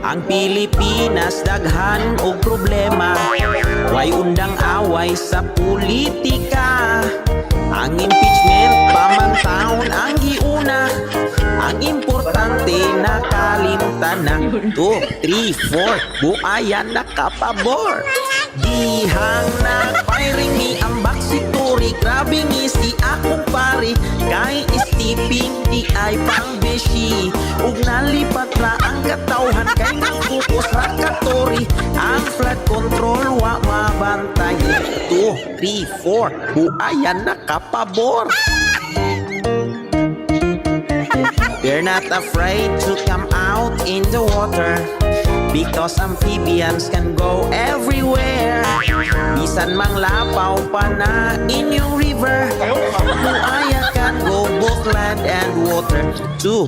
Ang Pilipinas daghan og problema, way undang away sa politika. Ang impeachment pamantawon ang giuna, ang importante nakalimtan na. 2, 3, 4 buayan nakapabor. Dihang nag-firing ni ang baksitori, grabe ni si akong pare, kay stepping di ay pang beshi. Ug nalipat ra ang katawhan kay nagfocus ra katori, ang flood control wa mabantay. 2, 3, 4 buayan nakapabor. We're not afraid to come out in the water, because amphibians can go everywhere. Bisan mang lapaw pa na inyong river, buaya can go both land and water. 2,